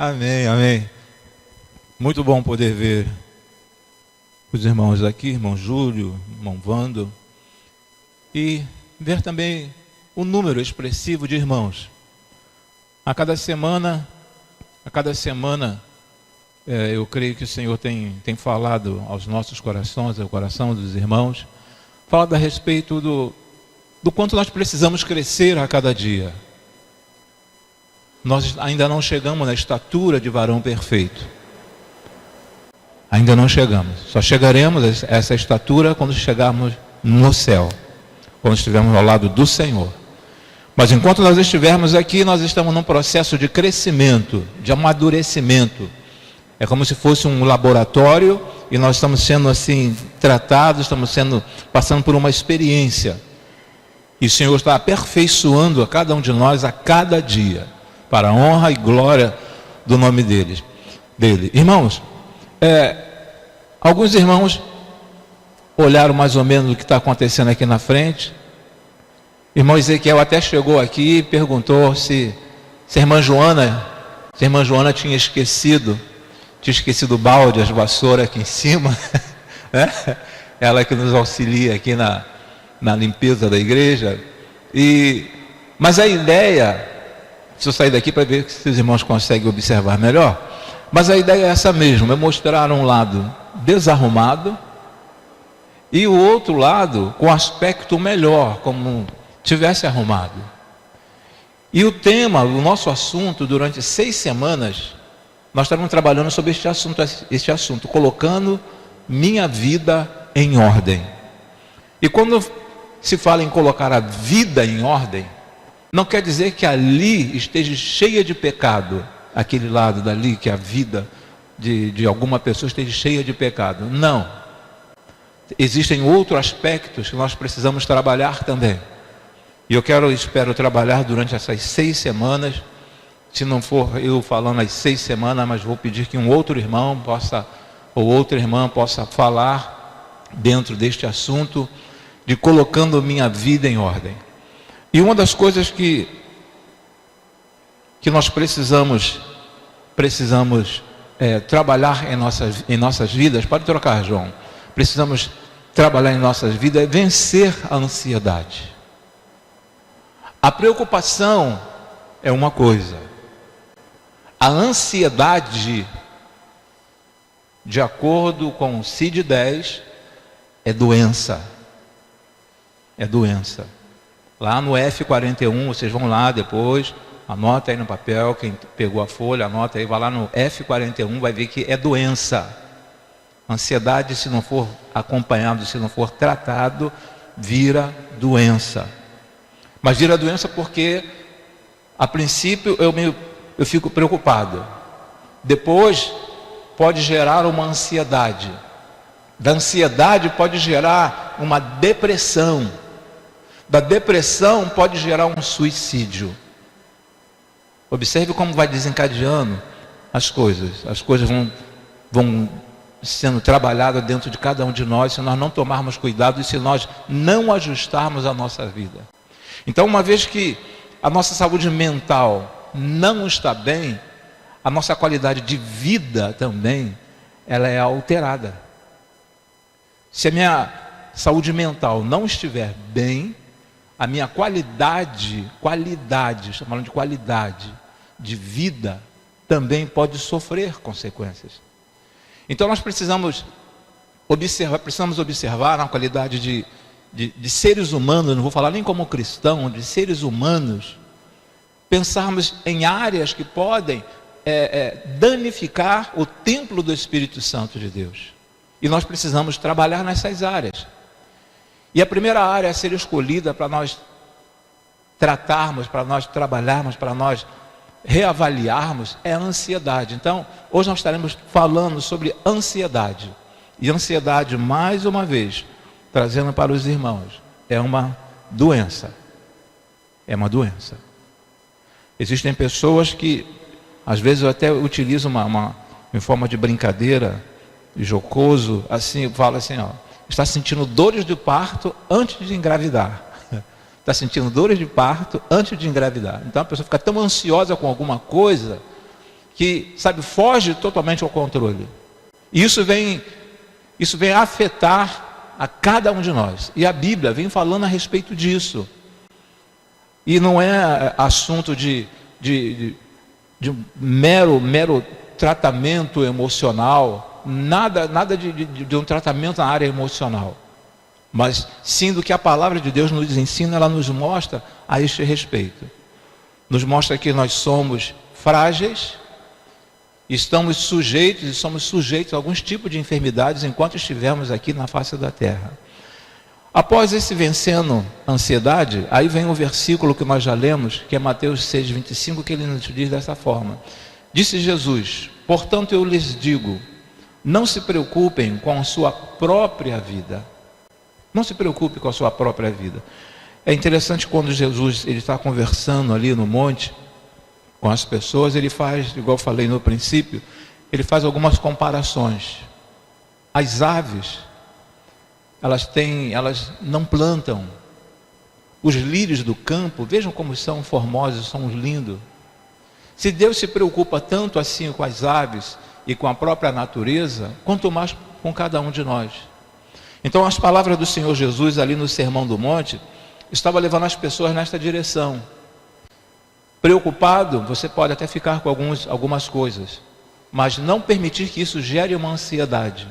Amém, amém. Muito bom poder ver os irmãos aqui, irmão Júlio, irmão Vando, e ver também o número expressivo de irmãos. A cada semana, eu creio que o Senhor tem falado aos nossos corações, ao coração dos irmãos, falado a respeito do quanto nós precisamos crescer a cada dia. Nós ainda não chegamos na estatura de varão perfeito. Ainda não chegamos. Só chegaremos a essa estatura quando chegarmos no céu, quando estivermos ao lado do Senhor. Mas enquanto nós estivermos aqui, nós estamos num processo de crescimento, de amadurecimento. É como se fosse um laboratório e nós estamos sendo assim tratados, passando por uma experiência. E o Senhor está aperfeiçoando a cada um de nós a cada dia, para a honra e glória do nome dele. Irmãos, alguns irmãos olharam mais ou menos o que está acontecendo aqui na frente. Irmão Ezequiel até chegou aqui e perguntou se a irmã Joana tinha esquecido o balde, as vassouras aqui em cima, né? Ela que nos auxilia aqui na limpeza da igreja. Mas a ideia, se eu sair daqui para ver se os irmãos conseguem observar melhor, mas a ideia é essa mesmo, é mostrar um lado desarrumado e o outro lado com aspecto melhor, como tivesse arrumado. E o tema, o nosso assunto, durante 6 semanas, nós estamos trabalhando sobre este assunto, colocando minha vida em ordem. E quando se fala em colocar a vida em ordem, não quer dizer que ali esteja cheia de pecado, aquele lado dali, que a vida de alguma pessoa esteja cheia de pecado. Não. Existem outros aspectos que nós precisamos trabalhar também. E espero trabalhar durante essas 6 semanas. Se não for eu falando as 6 semanas, mas vou pedir que um outro irmão ou outra irmã possa falar dentro deste assunto de colocando minha vida em ordem. E uma das coisas que nós precisamos trabalhar em nossas vidas, pode trocar, João, precisamos trabalhar em nossas vidas é vencer a ansiedade. A preocupação é uma coisa, a ansiedade, de acordo com o CID-10, é doença. É doença. Lá no F41, vocês vão lá depois, anota aí no papel, quem pegou a folha, anota aí, vai lá no F41, vai ver que é doença. Ansiedade, se não for acompanhado, se não for tratado, vira doença. Mas vira doença porque, a princípio, eu fico preocupado. Depois, pode gerar uma ansiedade. Da ansiedade pode gerar uma depressão. Da depressão pode gerar um suicídio. Observe como vai desencadeando as coisas. As coisas vão sendo trabalhadas dentro de cada um de nós, se nós não tomarmos cuidado e se nós não ajustarmos a nossa vida. Então, uma vez que a nossa saúde mental não está bem, a nossa qualidade de vida também, ela é alterada. Se a minha saúde mental não estiver bem, a minha qualidade, estamos falando de qualidade de vida, também pode sofrer consequências. Então nós precisamos observar na qualidade de seres humanos, não vou falar nem como cristão, de seres humanos, pensarmos em áreas que podem danificar o templo do Espírito Santo de Deus. E nós precisamos trabalhar nessas áreas. E a primeira área a ser escolhida para nós tratarmos, para nós trabalharmos, para nós reavaliarmos é a ansiedade. Então, hoje nós estaremos falando sobre ansiedade. E ansiedade, mais uma vez, trazendo para os irmãos, é uma doença. É uma doença. Existem pessoas que, às vezes, eu até utilizo em forma de brincadeira, jocoso, assim, falo assim, está sentindo dores de parto antes de engravidar. Está sentindo dores de parto antes de engravidar. Então a pessoa fica tão ansiosa com alguma coisa que, sabe, foge totalmente ao controle. E isso vem afetar a cada um de nós. E a Bíblia vem falando a respeito disso. E não é assunto de mero tratamento emocional, nada de um tratamento na área emocional. Mas sim do que a palavra de Deus nos ensina, ela nos mostra a este respeito. Nos mostra que nós somos frágeis, estamos sujeitos e somos sujeitos a alguns tipos de enfermidades enquanto estivermos aqui na face da terra. Após esse vencendo a ansiedade, aí vem o versículo que nós já lemos, que é Mateus 6,25, que ele nos diz dessa forma. Disse Jesus: portanto eu lhes digo, não se preocupem com a sua própria vida. Não se preocupe com a sua própria vida. É interessante quando Jesus ele está conversando ali no monte com as pessoas, ele faz, igual eu falei no princípio, ele faz algumas comparações. As aves, elas não plantam. Os lírios do campo, vejam como são formosos, são lindos. Se Deus se preocupa tanto assim com as aves e com a própria natureza, quanto mais com cada um de nós. Então as palavras do Senhor Jesus ali no Sermão do Monte estava levando as pessoas nesta direção. Preocupado, você pode até ficar com algumas coisas, mas não permitir que isso gere uma ansiedade.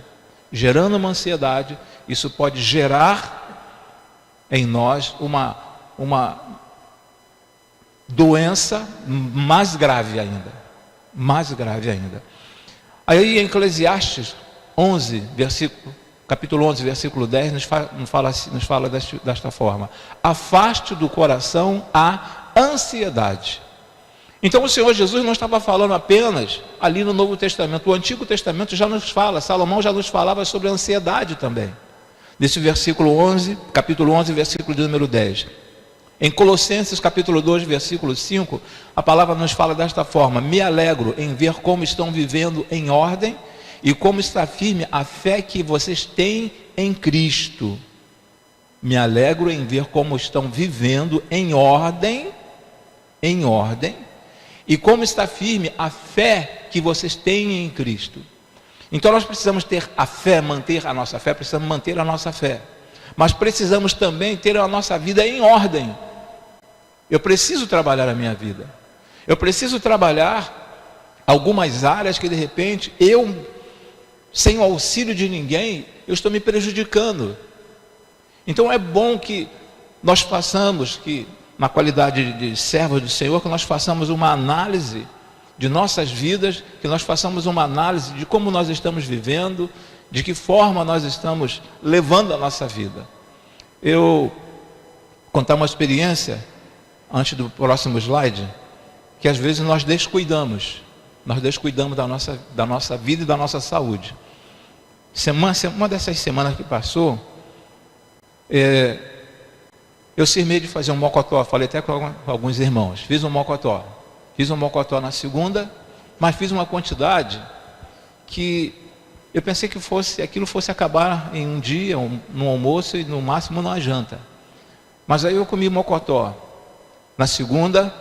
Gerando uma ansiedade, isso pode gerar em nós uma doença mais grave ainda. Mais grave ainda. Aí em Eclesiastes 11, capítulo 11, versículo 10, nos fala desta forma: afaste do coração a ansiedade. Então o Senhor Jesus não estava falando apenas ali no Novo Testamento. O Antigo Testamento já nos fala, Salomão já nos falava sobre a ansiedade também. Nesse versículo 11, capítulo 11, versículo de número 10. Em Colossenses capítulo 2, versículo 5, a palavra nos fala desta forma: me alegro em ver como estão vivendo em ordem e como está firme a fé que vocês têm em Cristo. Me alegro em ver como estão vivendo em ordem, e como está firme a fé que vocês têm em Cristo. Então nós precisamos ter a fé, manter a nossa fé, precisamos manter a nossa fé. Mas precisamos também ter a nossa vida em ordem. Eu preciso trabalhar a minha vida. Eu preciso trabalhar algumas áreas que de repente sem o auxílio de ninguém, eu estou me prejudicando. Então é bom que nós façamos, que na qualidade de servos do Senhor, que nós façamos uma análise de nossas vidas, que nós façamos uma análise de como nós estamos vivendo, de que forma nós estamos levando a nossa vida. Eu contar uma experiência, antes do próximo slide, que às vezes nós descuidamos da nossa vida e da nossa saúde. Uma dessas semanas que passou, eu cismei de fazer um mocotó, falei até com alguns irmãos, fiz um mocotó na segunda, mas fiz uma quantidade que eu pensei que aquilo fosse acabar em um dia, no almoço e no máximo numa janta. Mas aí eu comi mocotó na segunda,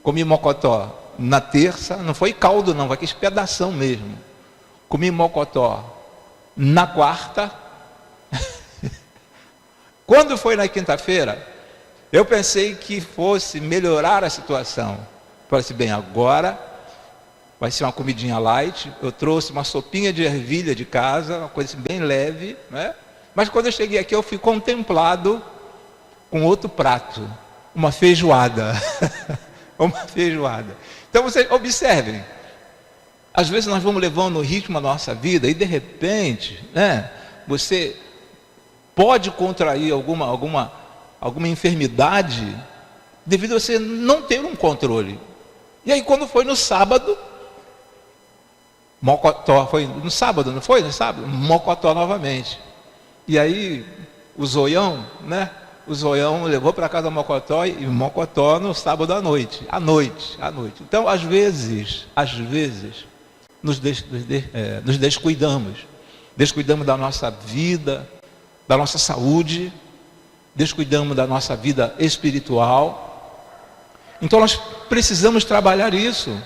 comi mocotó na terça, não foi caldo não, foi aquele pedação mesmo. Comi mocotó na quarta. Quando foi na quinta-feira, eu pensei que fosse melhorar a situação. Falei assim, bem, agora vai ser uma comidinha light. Eu trouxe uma sopinha de ervilha de casa, uma coisa assim, bem leve, né? Mas quando eu cheguei aqui, eu fui contemplado com outro prato, uma feijoada. Uma feijoada. Então vocês observem, às vezes nós vamos levando o ritmo da nossa vida e de repente, né, você pode contrair alguma enfermidade devido a você não ter um controle. E aí quando foi no sábado, mocotó, foi no sábado, não foi? No sábado, mocotó novamente. E aí o zoião, né? O zoião levou para casa mocotó e mocotó no sábado à noite. Então às vezes nos descuidamos da nossa vida, da nossa saúde, descuidamos da nossa vida espiritual. Então nós precisamos trabalhar isso.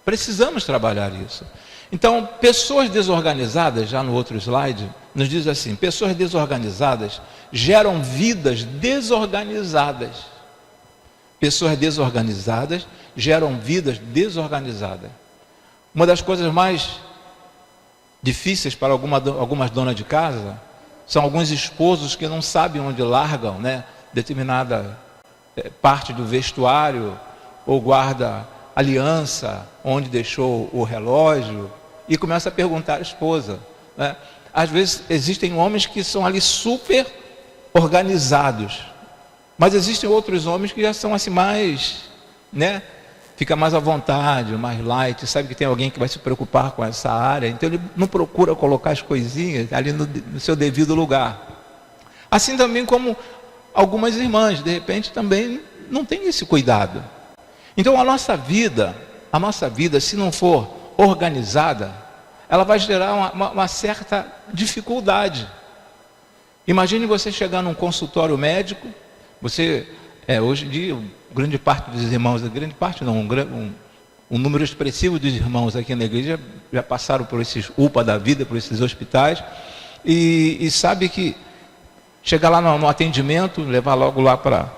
Precisamos trabalhar isso. Então, pessoas desorganizadas, já no outro slide, nos diz assim: pessoas desorganizadas geram vidas desorganizadas. Pessoas desorganizadas geram vidas desorganizadas. Uma das coisas mais difíceis para algumas donas de casa são alguns esposos que não sabem onde largam, né, determinada parte do vestuário, ou guarda aliança onde deixou o relógio, e começa a perguntar à esposa, né? Às vezes existem homens que são ali super organizados, mas existem outros homens que já são assim mais, né, fica mais à vontade, mais light, sabe que tem alguém que vai se preocupar com essa área, então ele não procura colocar as coisinhas ali no seu devido lugar. Assim também como algumas irmãs, de repente, também não tem esse cuidado. Então a nossa vida, se não for organizada, ela vai gerar uma certa dificuldade. Imagine você chegar num consultório médico, você, hoje em dia, grande parte dos irmãos, um número expressivo dos irmãos aqui na igreja já passaram por esses UPA da vida, por esses hospitais, e sabe que chegar lá no atendimento, levar logo lá para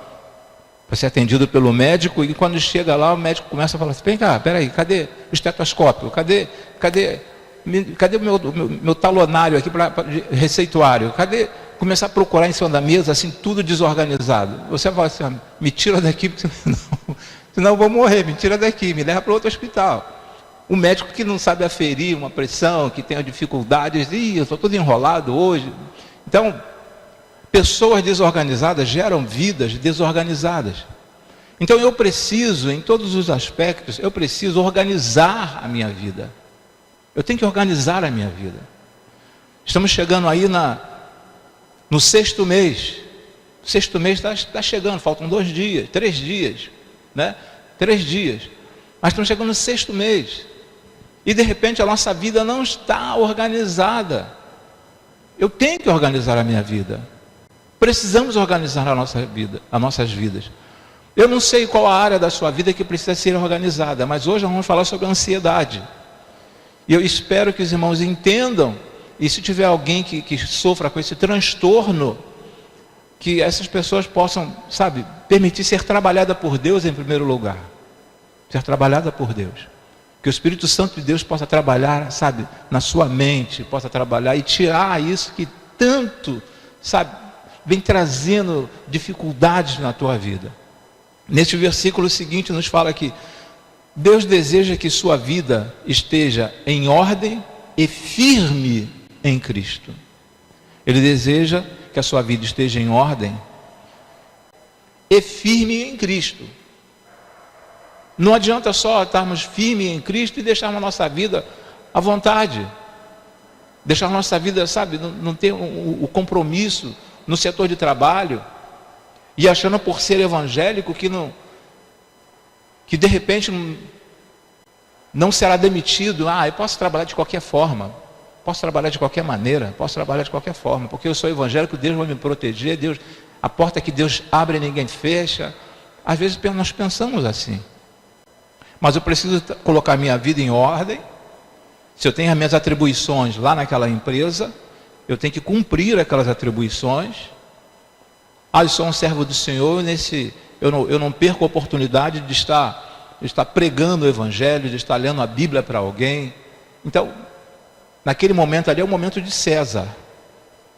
ser atendido pelo médico, e quando chega lá, o médico começa a falar assim: vem cá, peraí, cadê o estetoscópio? Cadê o meu talonário aqui para receituário? Cadê? Começar a procurar em cima da mesa, assim, tudo desorganizado. Você vai falar assim: me tira daqui, senão eu vou morrer, me tira daqui, me leva para outro hospital. O médico que não sabe aferir uma pressão, que tem dificuldades, eu estou todo enrolado hoje. Então, pessoas desorganizadas geram vidas desorganizadas. Então eu preciso, em todos os aspectos, eu preciso organizar a minha vida. Eu tenho que organizar a minha vida. Estamos chegando aí no 6º mês. O 6º mês está chegando, faltam 2 dias, 3 dias, né? 3 dias. Mas estamos chegando no 6º mês. E de repente a nossa vida não está organizada. Eu tenho que organizar a minha vida. Precisamos organizar a nossa vida, as nossas vidas. Eu não sei qual a área da sua vida que precisa ser organizada, mas hoje vamos falar sobre a ansiedade. E eu espero que os irmãos entendam, e se tiver alguém que sofra com esse transtorno, que essas pessoas possam, permitir ser trabalhada por Deus em primeiro lugar. Ser trabalhada por Deus. Que o Espírito Santo de Deus possa trabalhar, na sua mente, possa trabalhar e tirar isso que tanto, vem trazendo dificuldades na tua vida. Neste versículo seguinte nos fala que Deus deseja que sua vida esteja em ordem e firme em Cristo. Ele deseja que a sua vida esteja em ordem e firme em Cristo. Não adianta só estarmos firmes em Cristo e deixarmos a nossa vida à vontade. Deixar a nossa vida, não ter o compromisso no setor de trabalho, e achando por ser evangélico que de repente não será demitido. Eu posso trabalhar de qualquer forma, posso trabalhar de qualquer maneira, posso trabalhar de qualquer forma, porque eu sou evangélico, Deus vai me proteger, a porta que Deus abre ninguém fecha. Às vezes nós pensamos assim, mas eu preciso colocar minha vida em ordem. Se eu tenho as minhas atribuições lá naquela empresa, eu tenho que cumprir aquelas atribuições. Eu sou um servo do Senhor, eu não perco a oportunidade de estar pregando o Evangelho, de estar lendo a Bíblia para alguém. Então, naquele momento ali é o momento de César.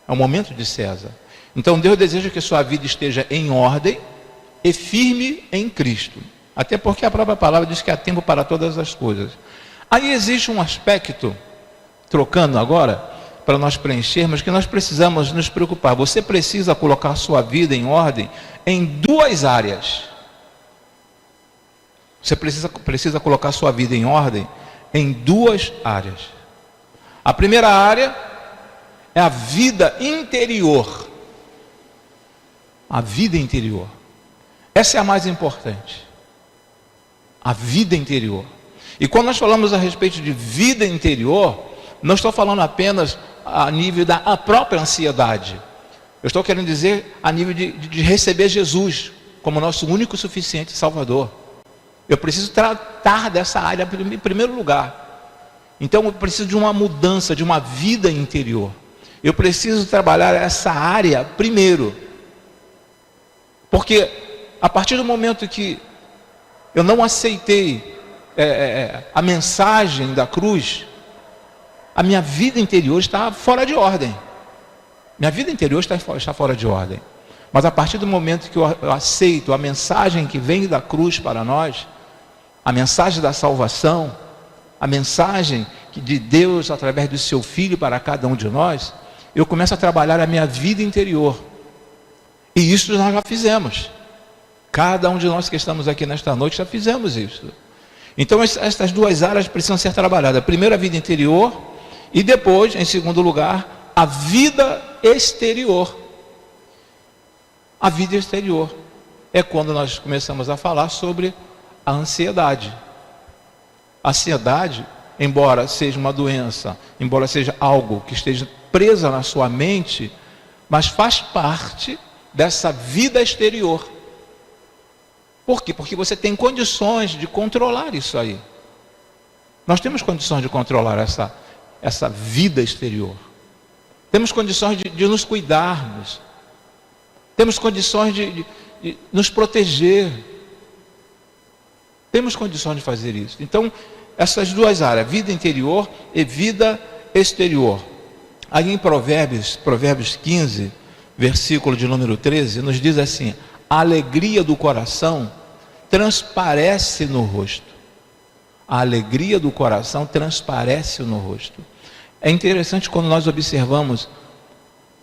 É o momento de César. Então Deus deseja que sua vida esteja em ordem e firme em Cristo. Até porque a própria palavra diz que há tempo para todas as coisas. Aí existe um aspecto, trocando agora, para nós preenchermos, que nós precisamos nos preocupar. Você precisa colocar sua vida em ordem em 2 áreas. Você precisa colocar sua vida em ordem em 2 áreas. A primeira área é a vida interior. A vida interior. Essa é a mais importante. A vida interior. E quando nós falamos a respeito de vida interior, não estou falando apenas a nível da própria ansiedade. Eu estou querendo dizer a nível de receber Jesus como nosso único e suficiente Salvador. Eu preciso tratar dessa área em primeiro lugar. Então eu preciso de uma mudança, de uma vida interior. Eu preciso trabalhar essa área primeiro. Porque a partir do momento que eu não aceitei a mensagem da cruz, a minha vida interior está fora de ordem. Minha vida interior está fora de ordem. Mas a partir do momento que eu aceito a mensagem que vem da cruz para nós, a mensagem da salvação, a mensagem de Deus através do seu Filho para cada um de nós, eu começo a trabalhar a minha vida interior. E isso nós já fizemos. Cada um de nós que estamos aqui nesta noite já fizemos isso. Então estas duas áreas precisam ser trabalhadas. Primeiro a vida interior e depois, em segundo lugar, a vida exterior. A vida exterior é quando nós começamos a falar sobre a ansiedade. A ansiedade, embora seja uma doença, embora seja algo que esteja presa na sua mente, mas faz parte dessa vida exterior. Por quê? Porque você tem condições de controlar isso aí. Nós temos condições de controlar essa vida exterior. Temos condições de nos cuidarmos. Temos condições de nos proteger. Temos condições de fazer isso. Então, essas duas áreas, vida interior e vida exterior. Aí em Provérbios 15, versículo de número 13, nos diz assim: a alegria do coração transparece no rosto. A alegria do coração transparece no rosto. É interessante quando nós observamos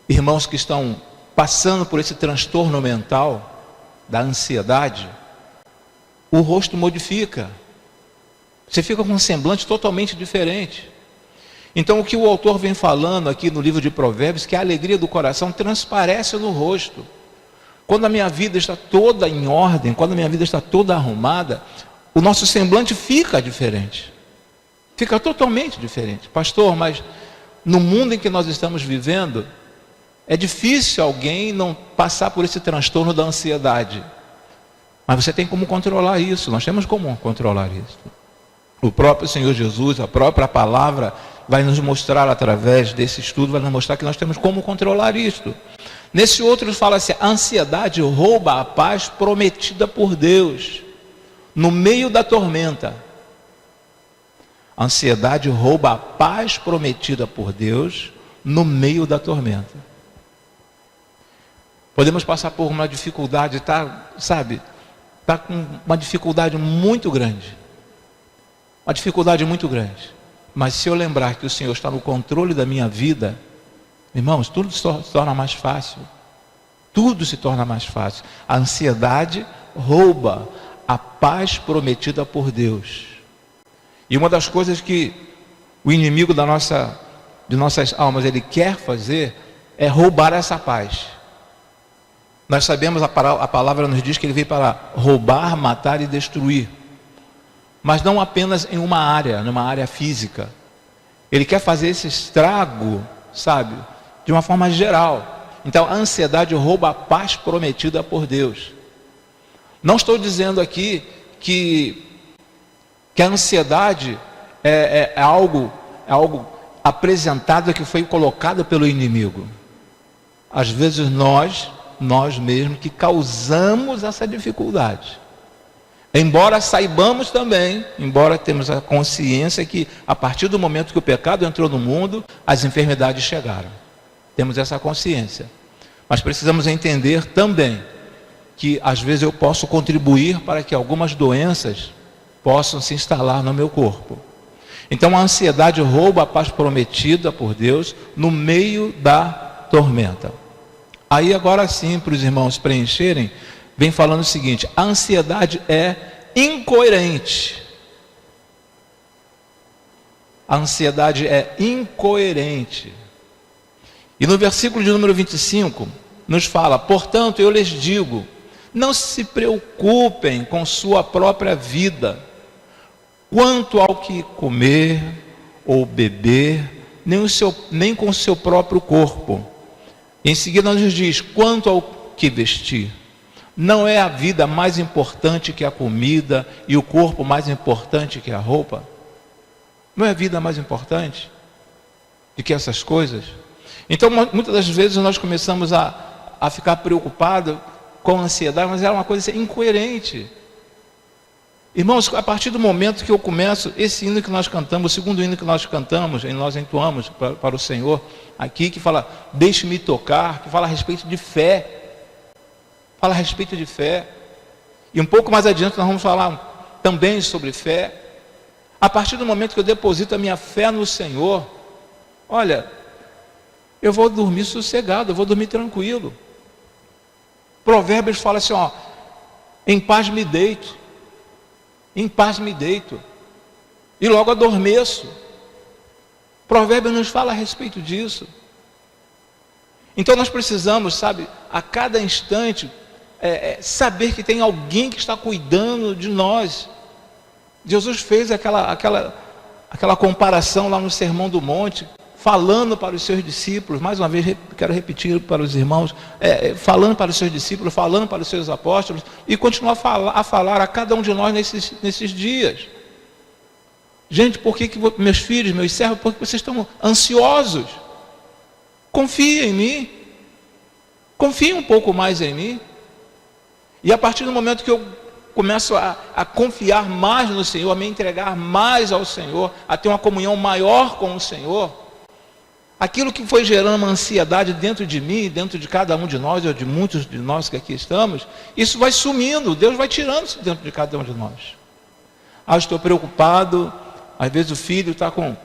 irmãos que estão passando por esse transtorno mental da ansiedade, o rosto modifica. Você fica com um semblante totalmente diferente. Então o que o autor vem falando aqui no livro de Provérbios, que a alegria do coração transparece no rosto. Quando a minha vida está toda em ordem, quando a minha vida está toda arrumada, o nosso semblante fica diferente. Fica totalmente diferente. Pastor, mas no mundo em que nós estamos vivendo, é difícil alguém não passar por esse transtorno da ansiedade. Mas você tem como controlar isso, nós temos como controlar isso. O próprio Senhor Jesus, a própria palavra, vai nos mostrar através desse estudo, vai nos mostrar que nós temos como controlar isto. Nesse outro fala assim: a ansiedade rouba a paz prometida por Deus no meio da tormenta. A ansiedade rouba a paz prometida por Deus no meio da tormenta. Podemos passar por uma dificuldade, está com uma dificuldade muito grande. Uma dificuldade muito grande. Mas se eu lembrar que o Senhor está no controle da minha vida, irmãos, tudo se torna mais fácil. Tudo se torna mais fácil. A ansiedade rouba a paz prometida por Deus. E uma das coisas que o inimigo de nossas almas, ele quer fazer, é roubar essa paz. Nós sabemos, a palavra nos diz que ele veio para roubar, matar e destruir. Mas não apenas em uma área, numa área física. Ele quer fazer esse estrago, de uma forma geral. Então a ansiedade rouba a paz prometida por Deus. Não estou dizendo aqui que a ansiedade é algo apresentado que foi colocado pelo inimigo. Às vezes nós mesmos que causamos essa dificuldade. Embora saibamos também, embora temos a consciência que a partir do momento que o pecado entrou no mundo, as enfermidades chegaram. Temos essa consciência. Mas precisamos entender também que às vezes eu posso contribuir para que algumas doenças possam se instalar no meu corpo. Então a ansiedade rouba a paz prometida por Deus no meio da tormenta. Aí agora sim, para os irmãos preencherem, vem falando o seguinte: a ansiedade é incoerente. A ansiedade é incoerente. E no versículo de número 25, nos fala: portanto eu lhes digo, não se preocupem com sua própria vida, quanto ao que comer ou beber, nem com o seu próprio corpo. Em seguida nos diz: quanto ao que vestir. Não é a vida mais importante que a comida e o corpo mais importante que a roupa? Não é a vida mais importante do que essas coisas? Então, muitas das vezes nós começamos a ficar preocupados com a ansiedade, mas é uma coisa incoerente. Irmãos, a partir do momento que eu começo, esse hino que nós cantamos, o segundo hino que nós cantamos, e nós entoamos para o Senhor, aqui, que fala, deixe-me tocar, que fala a respeito de fé. Fala a respeito de fé. E um pouco mais adiante nós vamos falar também sobre fé. A partir do momento que eu deposito a minha fé no Senhor, olha, eu vou dormir sossegado, eu vou dormir tranquilo. Provérbios fala assim, ó, em paz me deito, em paz me deito, e logo adormeço. Provérbios nos fala a respeito disso. Então nós precisamos, sabe, a cada instante, saber que tem alguém que está cuidando de nós. Jesus fez aquela comparação lá no Sermão do Monte, falando para os seus discípulos, mais uma vez quero repetir para os irmãos, falando para os seus discípulos, falando para os seus apóstolos, e continuar a falar a cada um de nós nesses dias. Gente, por que meus filhos, meus servos, por que vocês estão ansiosos? Confiem em mim, confiem um pouco mais em mim. E a partir do momento que eu começo a confiar mais no Senhor, a me entregar mais ao Senhor, a ter uma comunhão maior com o Senhor, aquilo que foi gerando uma ansiedade dentro de mim, dentro de cada um de nós, ou de muitos de nós que aqui estamos, isso vai sumindo, Deus vai tirando isso dentro de cada um de nós. Eu estou preocupado, às vezes o filho está com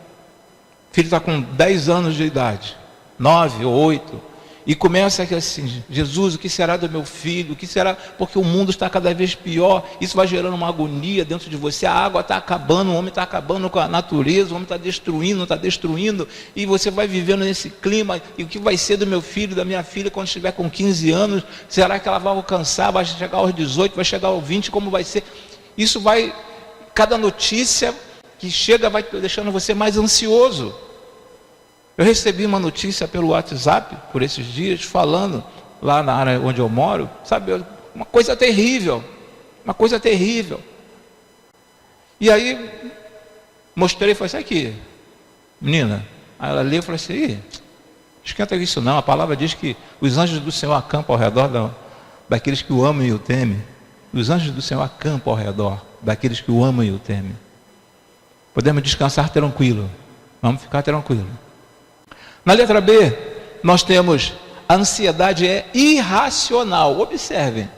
10 anos de idade, 9 ou 8, e começa assim, Jesus, o que será do meu filho? O que será? Porque o mundo está cada vez pior, isso vai gerando uma agonia dentro de você, a água está acabando, o homem está acabando com a natureza, o homem está destruindo, e você vai vivendo nesse clima, e o que vai ser do meu filho, da minha filha, quando estiver com 15 anos? Será que ela vai alcançar, vai chegar aos 18, vai chegar aos 20, como vai ser? Isso vai, cada notícia que chega vai deixando você mais ansioso. Eu recebi uma notícia pelo WhatsApp, por esses dias, falando lá na área onde eu moro, sabe, uma coisa terrível, E aí, mostrei e falei, isso aqui, menina. Aí ela leu e falou assim, esquenta isso não, a palavra diz que os anjos do Senhor acampam ao redor daqueles que o amam e o temem. Os anjos do Senhor acampam ao redor daqueles que o amam e o temem. Podemos descansar tranquilo, vamos ficar tranquilo. Na letra B, nós temos a ansiedade é irracional. Observem,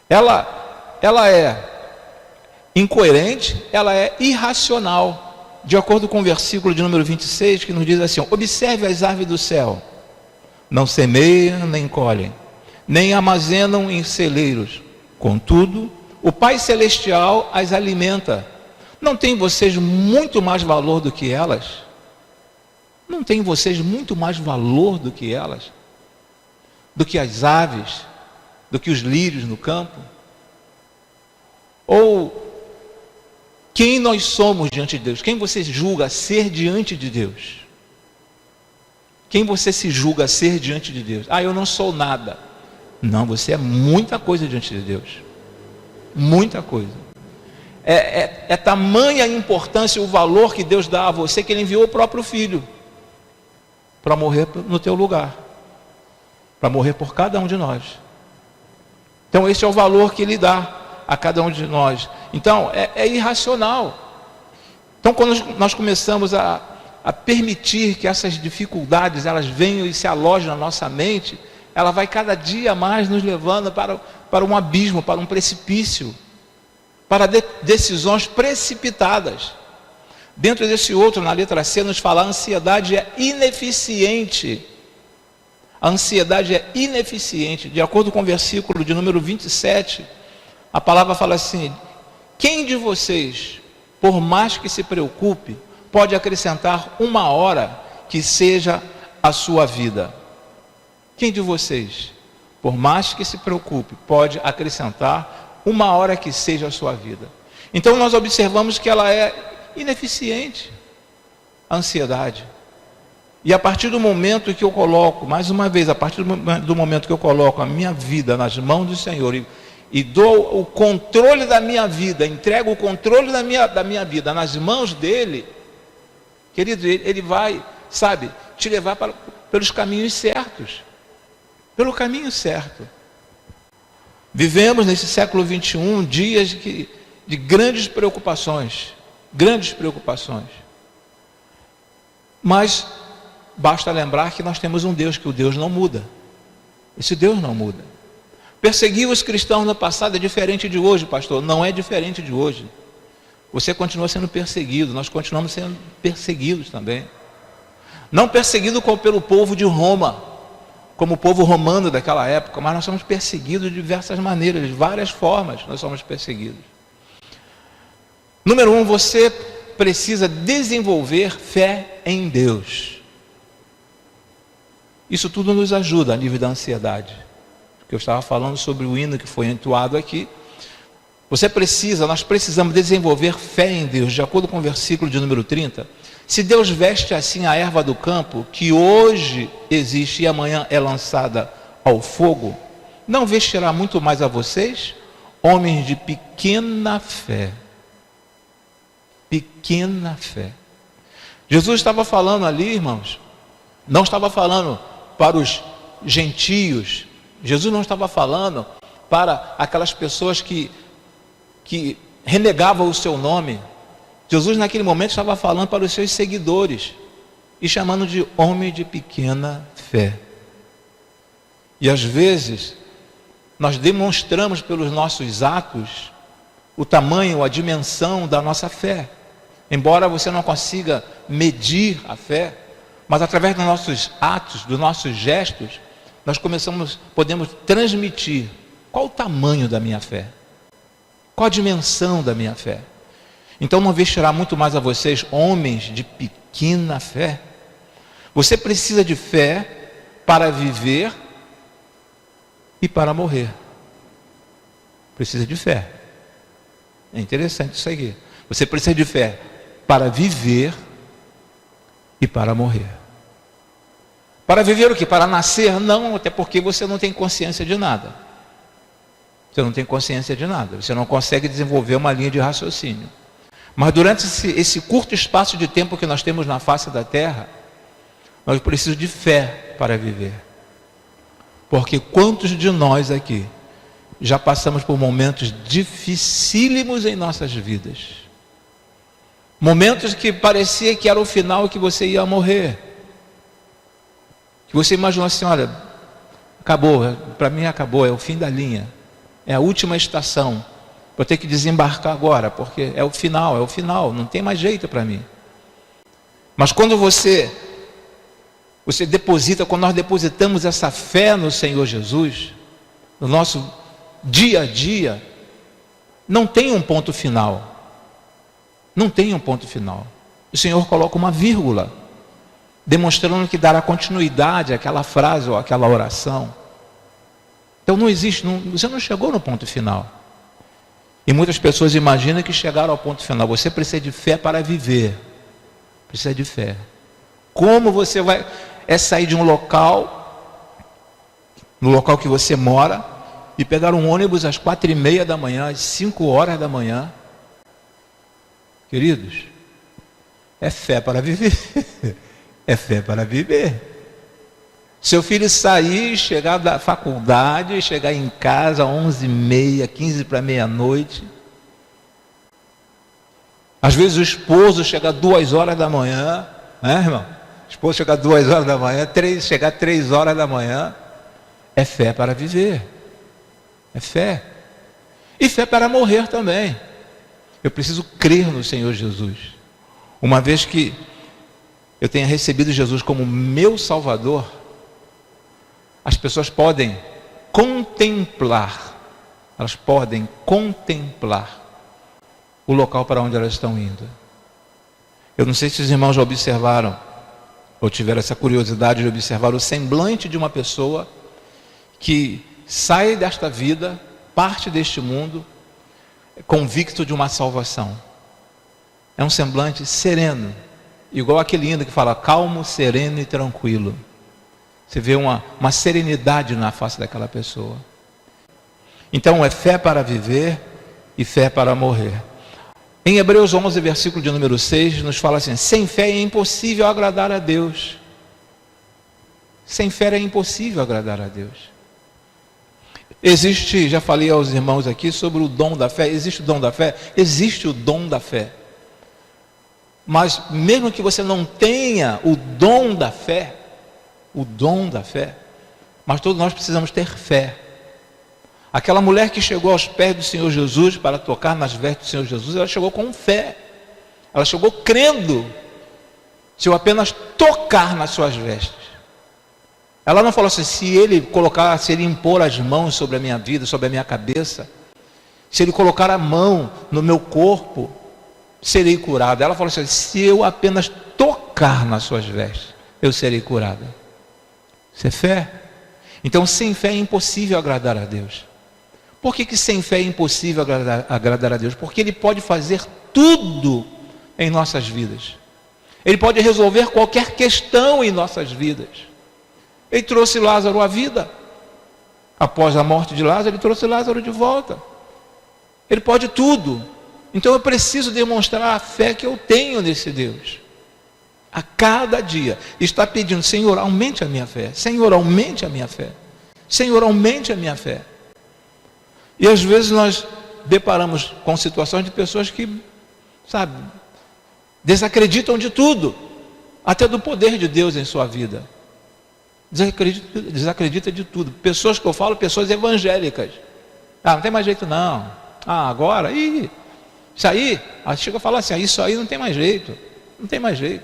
ela é incoerente, ela é irracional, de acordo com o versículo de número 26, que nos diz assim, observe as aves do céu, não semeiam nem colhem, nem armazenam em celeiros, contudo, o Pai Celestial as alimenta. Não tem vocês muito mais valor do que elas? Não tem vocês muito mais valor do que elas? Do que as aves? Do que os lírios no campo? Ou quem nós somos diante de Deus? Quem você julga ser diante de Deus? Quem você se julga ser diante de Deus? Eu não sou nada. Não, você é muita coisa diante de Deus. Muita coisa. É tamanha a importância e o valor que Deus dá a você, que Ele enviou o próprio Filho para morrer no teu lugar, para morrer por cada um de nós. Então esse é o valor que Ele dá a cada um de nós. Então é irracional. Então quando nós começamos a permitir que essas dificuldades elas venham e se alojem na nossa mente, ela vai cada dia mais nos levando para um abismo, para um precipício, para decisões precipitadas. Dentro desse outro, na letra C, nos fala a ansiedade é ineficiente. A ansiedade é ineficiente. De acordo com o versículo de número 27, a palavra fala assim, quem de vocês, por mais que se preocupe, pode acrescentar 1 hora que seja a sua vida? Quem de vocês, por mais que se preocupe, pode acrescentar 1 hora que seja a sua vida? Então nós observamos que ela é ineficiente, a ansiedade. E a partir do momento que eu coloco, mais uma vez, a partir do momento que eu coloco a minha vida nas mãos do Senhor e dou o controle da minha vida, entrego o controle da minha vida nas mãos dele, querido, ele vai, sabe, te levar pelos caminhos certos. Pelo caminho certo. Vivemos nesse século 21 dias de grandes preocupações. Grandes preocupações. Mas basta lembrar que nós temos um Deus, que o Deus não muda. Esse Deus não muda. Perseguir os cristãos no passado é diferente de hoje, pastor. Não é diferente de hoje. Você continua sendo perseguido, nós continuamos sendo perseguidos também. Não perseguido pelo povo de Roma, como o povo romano daquela época, mas nós somos perseguidos de diversas maneiras, de várias formas nós somos perseguidos. Número 1, você precisa desenvolver fé em Deus. Isso tudo nos ajuda a nível da ansiedade. Porque eu estava falando sobre o hino que foi entoado aqui. Nós precisamos desenvolver fé em Deus, de acordo com o versículo de número 30. Se Deus veste assim a erva do campo, que hoje existe e amanhã é lançada ao fogo, não vestirá muito mais a vocês, homens de pequena fé. Pequena fé. Jesus estava falando ali, irmãos, não estava falando para os gentios, Jesus não estava falando para aquelas pessoas que renegavam o seu nome. Jesus naquele momento estava falando para os seus seguidores e chamando de homem de pequena fé. E às vezes nós demonstramos pelos nossos atos o tamanho, a dimensão da nossa fé. Embora você não consiga medir a fé, mas através dos nossos atos, dos nossos gestos, nós podemos transmitir qual o tamanho da minha fé, qual a dimensão da minha fé. Então não vestirá muito mais a vocês, homens de pequena fé. Você precisa de fé para viver e para morrer. Precisa de fé. É interessante isso aqui. Você precisa de fé para viver e para morrer. Para viver o quê? Para nascer? Não, até porque você não tem consciência de nada. Você não tem consciência de nada. Você não consegue desenvolver uma linha de raciocínio. Mas durante esse curto espaço de tempo que nós temos na face da terra, nós precisamos de fé para viver. Porque quantos de nós aqui já passamos por momentos dificílimos em nossas vidas? Momentos que parecia que era o final, que você ia morrer. Que você imaginou assim, olha, acabou, para mim acabou, é o fim da linha. É a última estação. Vou ter que desembarcar agora, porque é o final, não tem mais jeito para mim. Mas quando você deposita, quando nós depositamos essa fé no Senhor Jesus, no nosso dia a dia, não tem um ponto final. Não tem um ponto final. O Senhor coloca uma vírgula, demonstrando que dará continuidade àquela frase ou àquela oração. Então não existe, você não chegou no ponto final. E muitas pessoas imaginam que chegaram ao ponto final. Você precisa de fé para viver. Precisa de fé. Como você vai sair de um local, no local que você mora, e pegar um ônibus às 4:30 da manhã, às 5 horas da manhã? Queridos, é fé para viver. É fé para viver. Seu filho sair, chegar da faculdade, chegar em casa às 11:30, 15 para meia-noite. Às vezes o esposo chega às 2 horas da manhã, né, irmão? O esposo chega às 2 horas da manhã, chegar às 3 horas da manhã. É fé para viver. É fé. E fé para morrer também. Eu preciso crer no Senhor Jesus. Uma vez que eu tenha recebido Jesus como meu Salvador, as pessoas podem contemplar, o local para onde elas estão indo. Eu não sei se os irmãos já observaram, ou tiveram essa curiosidade de observar o semblante de uma pessoa que sai desta vida, parte deste mundo, convicto de uma salvação. É um semblante sereno, igual aquele hino que fala calmo, sereno e tranquilo. Você vê uma serenidade na face daquela pessoa. Então é fé para viver e fé para morrer. Em Hebreus 11, versículo de número 6, nos fala assim: sem fé é impossível agradar a Deus. Sem fé é impossível agradar a Deus. Existe, já falei aos irmãos aqui sobre o dom da fé. Existe o dom da fé? Existe o dom da fé. Mas mesmo que você não tenha o dom da fé, mas todos nós precisamos ter fé. Aquela mulher que chegou aos pés do Senhor Jesus para tocar nas vestes do Senhor Jesus, ela chegou com fé. Ela chegou crendo. Se eu apenas tocar nas suas vestes. Ela não falou assim: se ele impor as mãos sobre a minha vida, sobre a minha cabeça, se ele colocar a mão no meu corpo, serei curada. Ela falou assim: se eu apenas tocar nas suas vestes, eu serei curada. Isso é fé. Então sem fé é impossível agradar a Deus. Por que sem fé é impossível agradar a Deus? Porque Ele pode fazer tudo em nossas vidas. Ele pode resolver qualquer questão em nossas vidas. Ele trouxe Lázaro à vida. Após a morte de Lázaro, Ele trouxe Lázaro de volta. Ele pode tudo. Então eu preciso demonstrar a fé que eu tenho nesse Deus. A cada dia está pedindo: Senhor, aumente a minha fé. Senhor, aumente a minha fé. Senhor, aumente a minha fé. E às vezes nós deparamos com situações de pessoas que, desacreditam de tudo, até do poder de Deus em sua vida. Desacredita de tudo. Pessoas que eu falo, pessoas evangélicas. Não tem mais jeito não. Agora, isso aí, chega a falar assim: isso aí não tem mais jeito. Não tem mais jeito.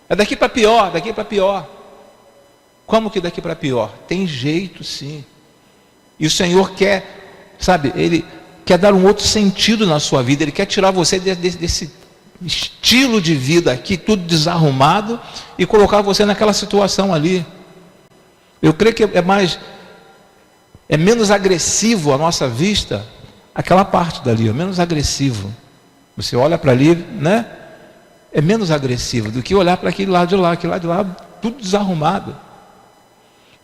É daqui para pior, daqui para pior. Como que daqui para pior? Tem jeito sim. E o Senhor quer, Ele quer dar um outro sentido na sua vida. Ele quer tirar você desse estilo de vida aqui, tudo desarrumado, e colocar você naquela situação ali. Eu creio que é menos agressivo à nossa vista, aquela parte dali, é menos agressivo. Você olha para ali, né? É menos agressivo do que olhar para aquele lado de lá, tudo desarrumado.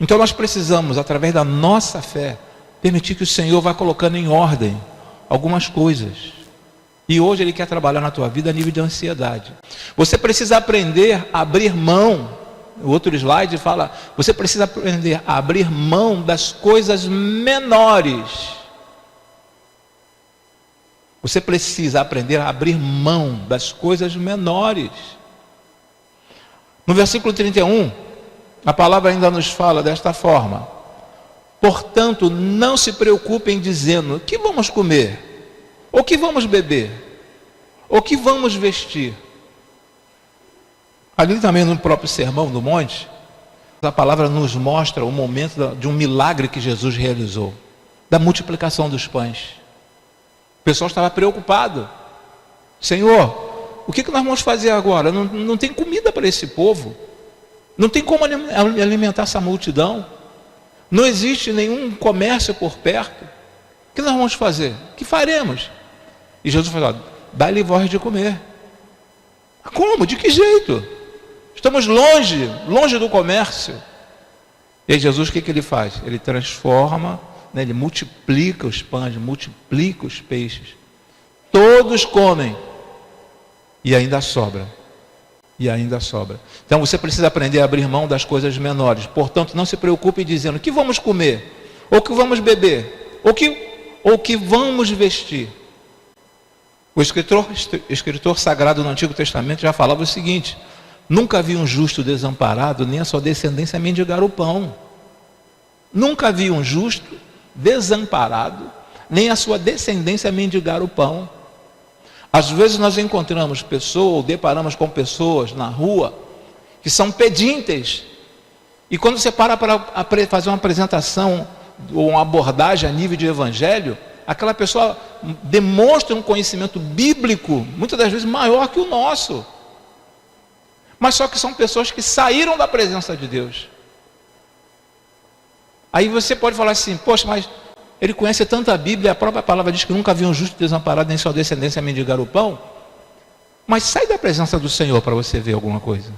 Então nós precisamos, através da nossa fé, permitir que o Senhor vá colocando em ordem algumas coisas. E hoje Ele quer trabalhar na tua vida a nível de ansiedade. Você precisa aprender a abrir mão. O outro slide fala: você precisa aprender a abrir mão das coisas menores. Você precisa aprender a abrir mão das coisas menores. No versículo 31, a palavra ainda nos fala desta forma: portanto, não se preocupem dizendo: o que vamos comer? Ou que vamos beber? Ou que vamos vestir? Ali também no próprio Sermão do Monte, a palavra nos mostra o momento de um milagre que Jesus realizou, da multiplicação dos pães. O pessoal estava preocupado: Senhor, o que nós vamos fazer agora? Não tem comida para esse povo, não tem como alimentar essa multidão, não existe nenhum comércio por perto. O que nós vamos fazer? O que faremos? E Jesus falou: dá-lhe voz de comer. Como? De que jeito? Estamos longe do comércio. E aí Jesus, o que Ele faz? Ele transforma, Ele multiplica os pães, multiplica os peixes. Todos comem. E ainda sobra. Então você precisa aprender a abrir mão das coisas menores. Portanto, não se preocupe dizendo: o que vamos comer? Ou o que vamos beber? Ou o que vamos vestir? O escritor sagrado no Antigo Testamento já falava o seguinte: nunca vi um justo desamparado, nem a sua descendência mendigar o pão. Nunca vi um justo desamparado, nem a sua descendência mendigar o pão. Às vezes nós encontramos pessoas, ou deparamos com pessoas na rua, que são pedintes. E quando você para fazer uma apresentação, ou uma abordagem a nível de evangelho, aquela pessoa demonstra um conhecimento bíblico, muitas das vezes maior que o nosso. Mas só que são pessoas que saíram da presença de Deus. Aí você pode falar assim: poxa, mas ele conhece tanta Bíblia, a própria palavra diz que nunca viu um justo desamparado, nem sua descendência mendigar o pão. Mas sai da presença do Senhor para você ver alguma coisa.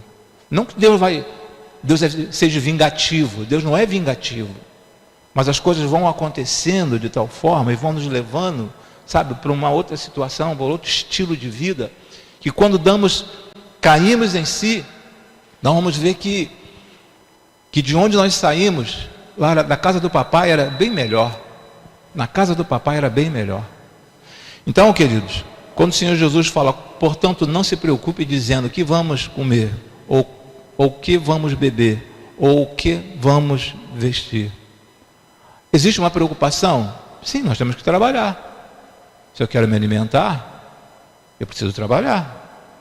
Não que Deus seja vingativo. Deus não é vingativo. Mas as coisas vão acontecendo de tal forma e vão nos levando, sabe, para uma outra situação, para outro estilo de vida, que quando caímos em si, nós vamos ver que de onde nós saímos, lá da casa do papai, era bem melhor. Na casa do papai era bem melhor. Então, queridos, quando o Senhor Jesus fala, portanto, não se preocupe dizendo o que vamos comer, ou o que vamos beber, ou o que vamos vestir. Existe uma preocupação? Sim, nós temos que trabalhar. Se eu quero me alimentar, eu preciso trabalhar.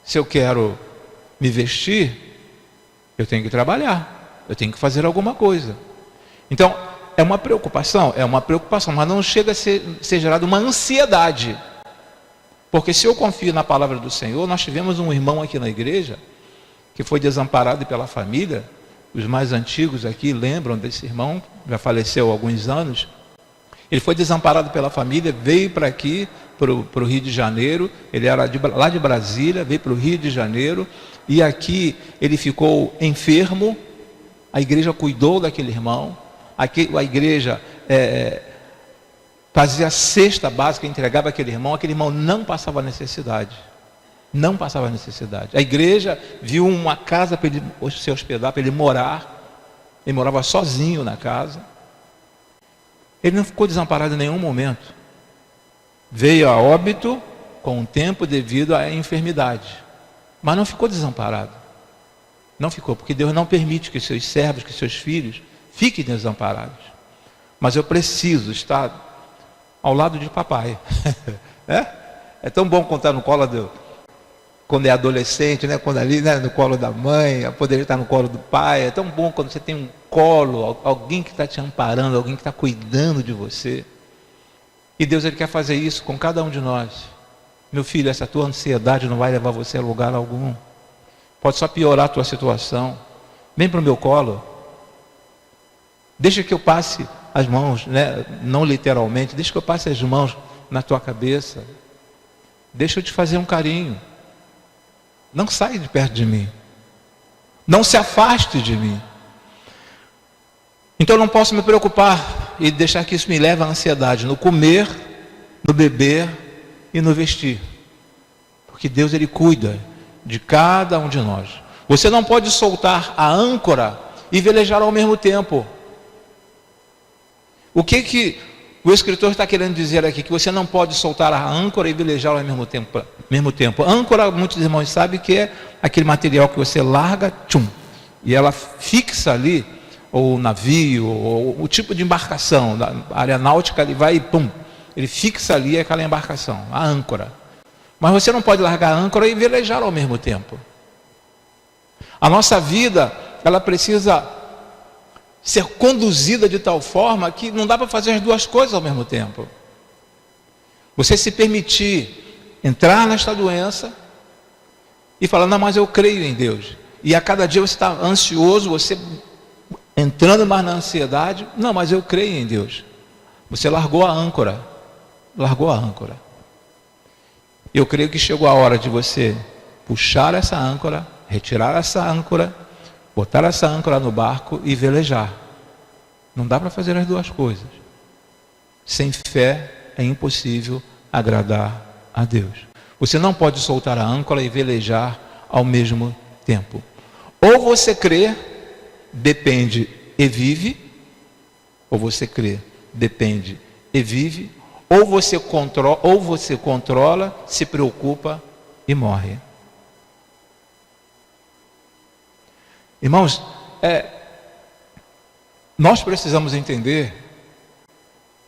Se eu quero me vestir, eu tenho que trabalhar. Eu tenho que fazer alguma coisa. Então, é uma preocupação, mas não chega a ser gerada uma ansiedade. Porque se eu confio na palavra do Senhor, nós tivemos um irmão aqui na igreja, que foi desamparado pela família. Os mais antigos aqui lembram desse irmão, já faleceu há alguns anos. Ele foi desamparado pela família, veio para aqui, para o Rio de Janeiro. Ele era lá de Brasília, veio para o Rio de Janeiro. E aqui ele ficou enfermo. A igreja cuidou daquele irmão. Aqui, a igreja fazia a cesta básica, entregava aquele irmão não passava necessidade. Não passava necessidade. A igreja viu uma casa para ele se hospedar, para ele morar. Ele morava sozinho na casa. Ele não ficou desamparado em nenhum momento. Veio a óbito com o tempo devido à enfermidade. Mas não ficou desamparado. Não ficou, porque Deus não permite que seus servos, que seus filhos fiquem desamparados. Mas eu preciso estar ao lado de papai. É tão bom contar no colo quando é adolescente, né? Quando ali, né? No colo da mãe, poder estar no colo do pai. É tão bom quando você tem um colo, alguém que está te amparando, alguém que está cuidando de você. E Deus, Ele quer fazer isso com cada um de nós. Meu filho, essa tua ansiedade não vai levar você a lugar algum. Pode só piorar a tua situação. Vem para o meu colo. Deixa que eu passe as mãos, né? Não literalmente, deixa que eu passe as mãos na tua cabeça. Deixa eu te fazer um carinho. Não saia de perto de mim. Não se afaste de mim. Então eu não posso me preocupar e deixar que isso me leve à ansiedade no comer, no beber e no vestir. Porque Deus, Ele cuida de cada um de nós. Você não pode soltar a âncora e velejar ao mesmo tempo. O que o escritor está querendo dizer aqui? Que você não pode soltar a âncora e velejar ao mesmo tempo. Âncora, muitos irmãos sabem que é aquele material que você larga, e ela fixa ali, ou o navio, ou o tipo de embarcação, da área náutica, ele vai e ele fixa ali aquela embarcação, a âncora. Mas você não pode largar a âncora e velejar ao mesmo tempo. A nossa vida, ela precisa ser conduzida de tal forma que não dá para fazer as duas coisas ao mesmo tempo. Você se permitir entrar nesta doença e falar, não, mas eu creio em Deus. E a cada dia você está ansioso, você entrando mais na ansiedade, não, mas eu creio em Deus. Você largou a âncora. Largou a âncora. Eu creio que chegou a hora de você puxar essa âncora, retirar essa âncora, botar essa âncora no barco e velejar. Não dá para fazer as duas coisas. Sem fé é impossível agradar a Deus. Você não pode soltar a âncora e velejar ao mesmo tempo. Ou você crê, depende e vive, ou você crê, depende e vive, ou você controla, se preocupa e morre. Irmãos, nós precisamos entender,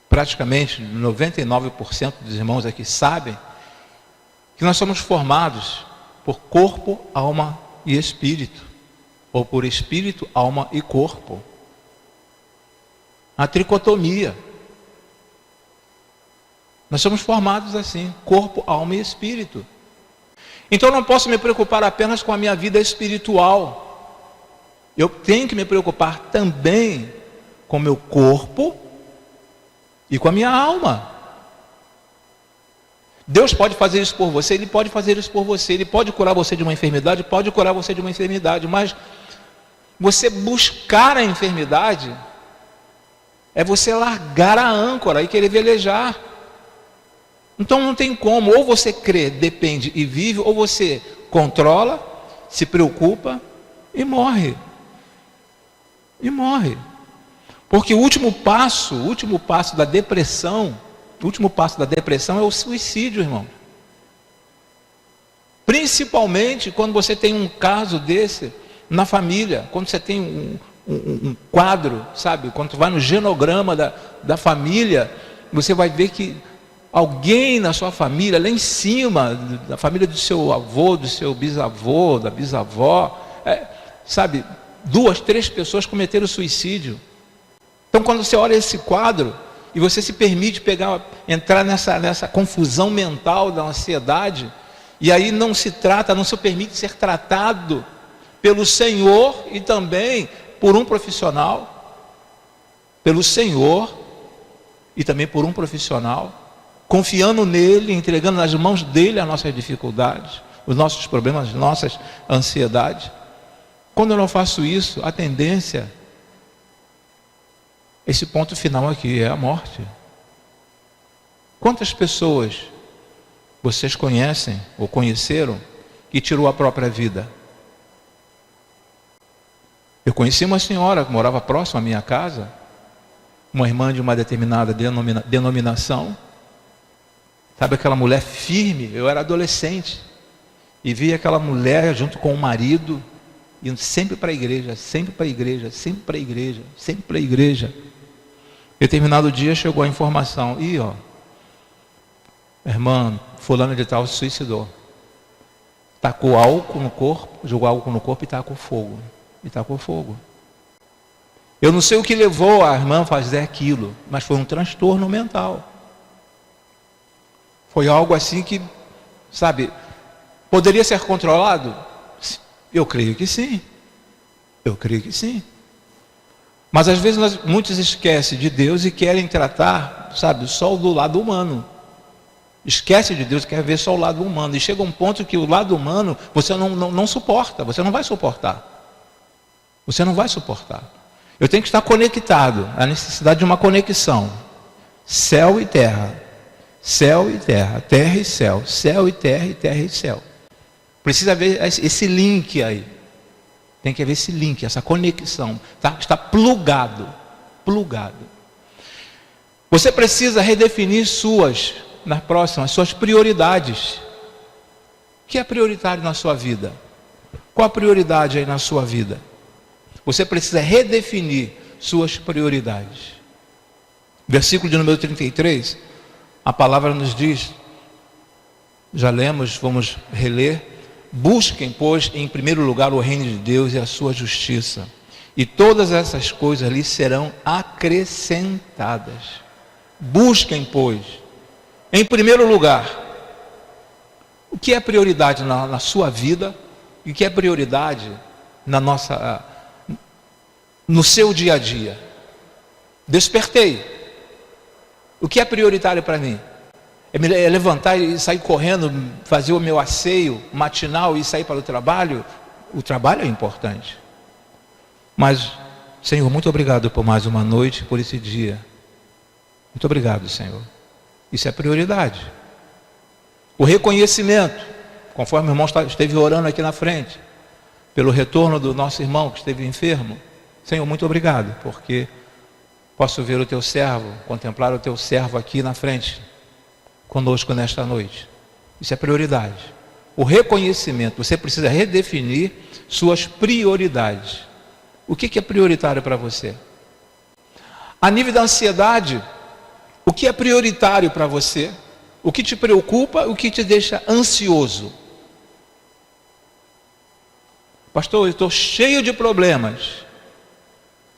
praticamente 99% dos irmãos aqui sabem, que nós somos formados por corpo, alma e espírito, ou por espírito, alma e corpo. A tricotomia. Nós somos formados assim, corpo, alma e espírito. Então eu não posso me preocupar apenas com a minha vida espiritual. Eu tenho que me preocupar também com o meu corpo e com a minha alma. Deus pode fazer isso por você, Ele pode fazer isso por você, Ele pode curar você de uma enfermidade, pode curar você de uma enfermidade, mas você buscar a enfermidade é você largar a âncora e querer velejar. Então não tem como, ou você crê, depende e vive, ou você controla, se preocupa e morre. E morre. Porque o último passo da depressão, é o suicídio, irmão. Principalmente quando você tem um caso desse na família, quando você tem um quadro, sabe? Quando tu vai no genograma da família, você vai ver que alguém na sua família, lá em cima, da família do seu avô, do seu bisavô, da bisavó, sabe? 2, 3 pessoas cometeram suicídio. Então quando você olha esse quadro, e você se permite entrar nessa confusão mental da ansiedade, e aí não se permite ser tratado pelo Senhor e também por um profissional, pelo Senhor e também por um profissional, confiando nele, entregando nas mãos dele as nossas dificuldades, os nossos problemas, as nossas ansiedades. Quando eu não faço isso, a tendência, esse ponto final aqui, é a morte. Quantas pessoas vocês conhecem ou conheceram que tirou a própria vida? Eu conheci uma senhora que morava próxima à minha casa, uma irmã de uma determinada denominação. Sabe aquela mulher firme? Eu era adolescente e via aquela mulher junto com o marido indo sempre para a igreja, sempre para a igreja, sempre para a igreja, sempre para a igreja. Determinado dia chegou a informação: irmã fulana de tal se suicidou. Tacou álcool no corpo, jogou álcool no corpo e tacou fogo. Eu não sei o que levou a irmã a fazer aquilo, mas foi um transtorno mental. Foi algo assim que, sabe, poderia ser controlado? Eu creio que sim. Mas às vezes muitos esquecem de Deus e querem tratar, sabe, só do lado humano. Esquece de Deus e quer ver só o lado humano. E chega um ponto que o lado humano você não suporta, você não vai suportar. Eu tenho que estar conectado, a necessidade de uma conexão. Céu e terra, terra e céu, céu e terra e céu. Precisa haver esse link aí. Tem que haver esse link, essa conexão. Está plugado. Você precisa redefinir suas prioridades. O que é prioritário na sua vida? Qual a prioridade aí na sua vida? Você precisa redefinir suas prioridades. Versículo de número 33, a palavra nos diz, já lemos, vamos reler: busquem, pois, em primeiro lugar o reino de Deus e a sua justiça, e todas essas coisas lhes serão acrescentadas. Busquem, pois, em primeiro lugar. O que é prioridade na sua vida e o que é prioridade no seu dia a dia? Despertei. O que é prioritário para mim? É levantar e sair correndo, fazer o meu asseio matinal e sair para o trabalho? O trabalho é importante. Mas, Senhor, muito obrigado por mais uma noite, por esse dia. Muito obrigado, Senhor. Isso é prioridade. O reconhecimento, conforme o irmão esteve orando aqui na frente, pelo retorno do nosso irmão que esteve enfermo. Senhor, muito obrigado, porque posso ver o teu servo, contemplar o teu servo aqui na frente, conosco nesta noite. Isso é prioridade. O reconhecimento, você precisa redefinir suas prioridades. O que é prioritário para você? A nível da ansiedade, o que é prioritário para você? O que te preocupa, o que te deixa ansioso? Pastor, eu estou cheio de problemas.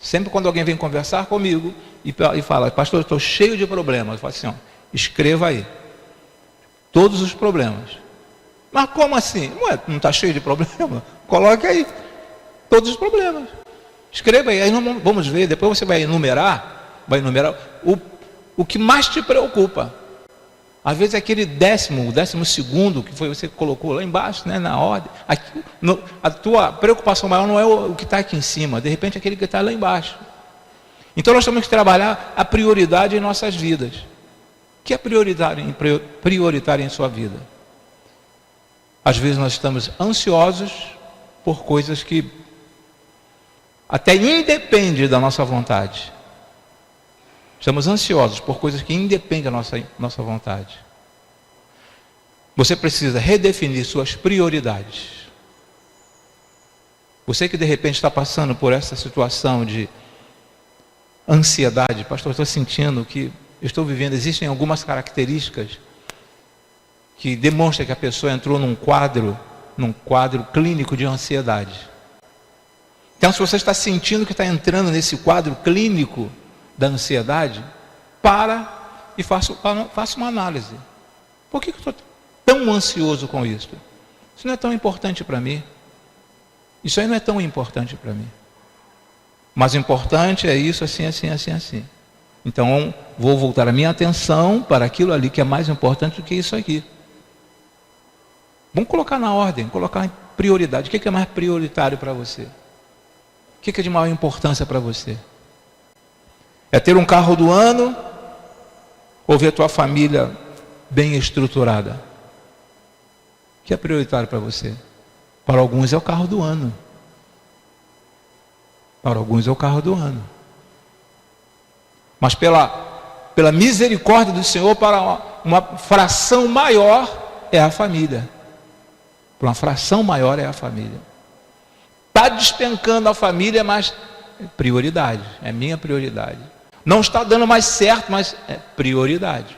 Sempre quando alguém vem conversar comigo e fala: pastor, eu estou cheio de problemas, eu falo assim: escreva aí todos os problemas. Mas como assim? Ué, não está cheio de problema? Coloque aí todos os problemas. Escreva aí vamos ver, depois você vai enumerar o que mais te preocupa. Às vezes é aquele o 12º que foi você que colocou lá embaixo, né, na ordem. Aqui, a tua preocupação maior não é o que está aqui em cima, de repente é aquele que está lá embaixo. Então nós temos que trabalhar a prioridade em nossas vidas. O que é prioritário em sua vida? Às vezes nós estamos ansiosos por coisas que até independem da nossa vontade. Estamos ansiosos por coisas que independem da nossa vontade. Você precisa redefinir suas prioridades. Você que de repente está passando por essa situação de ansiedade, pastor, estou sentindo que estou vivendo, existem algumas características que demonstram que a pessoa entrou num quadro clínico de ansiedade. Então, se você está sentindo que está entrando nesse quadro clínico da ansiedade, para e faça uma análise. Por que eu estou tão ansioso com isso? Isso não é tão importante para mim. Isso aí não é tão importante para mim. Mas o importante é isso, assim, assim, assim, assim. Então, vou voltar a minha atenção para aquilo ali que é mais importante do que isso aqui. Vamos colocar na ordem, colocar em prioridade. O que é mais prioritário para você? O que é de maior importância para você? É ter um carro do ano ou ver a tua família bem estruturada? O que é prioritário para você? Para alguns é o carro do ano. Para alguns é o carro do ano. Mas pela misericórdia do Senhor, para uma fração maior é a família. Para uma fração maior é a família. Está despencando a família, mas é prioridade, é minha prioridade. Não está dando mais certo, mas é prioridade.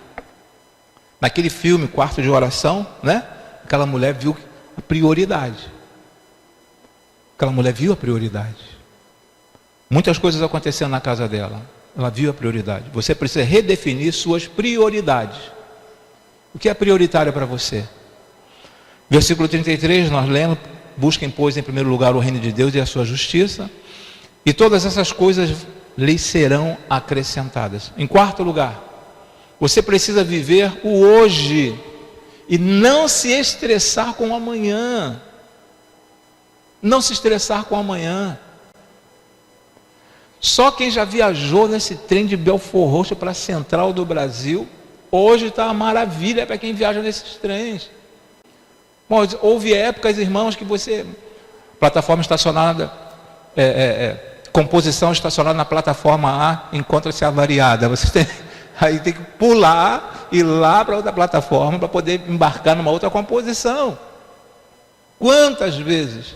Naquele filme, Quarto de Oração, né? Aquela mulher viu a prioridade. Aquela mulher viu a prioridade. Muitas coisas acontecendo na casa dela. Ela viu a prioridade. Você precisa redefinir suas prioridades. O que é prioritário para você? Versículo 33, nós lemos: busquem, pois, em primeiro lugar o reino de Deus e a sua justiça, e todas essas coisas lhes serão acrescentadas. Em quarto lugar, você precisa viver o hoje e não se estressar com o amanhã. Não se estressar com o amanhã. Só quem já viajou nesse trem de Belfort Roxo para a Central do Brasil, hoje está uma maravilha para quem viaja nesses trens. Bom, houve épocas, irmãos, que você, plataforma estacionada, composição estacionada na plataforma A, encontra-se avariada. Você aí tem que pular, ir lá para outra plataforma para poder embarcar numa outra composição. Quantas vezes?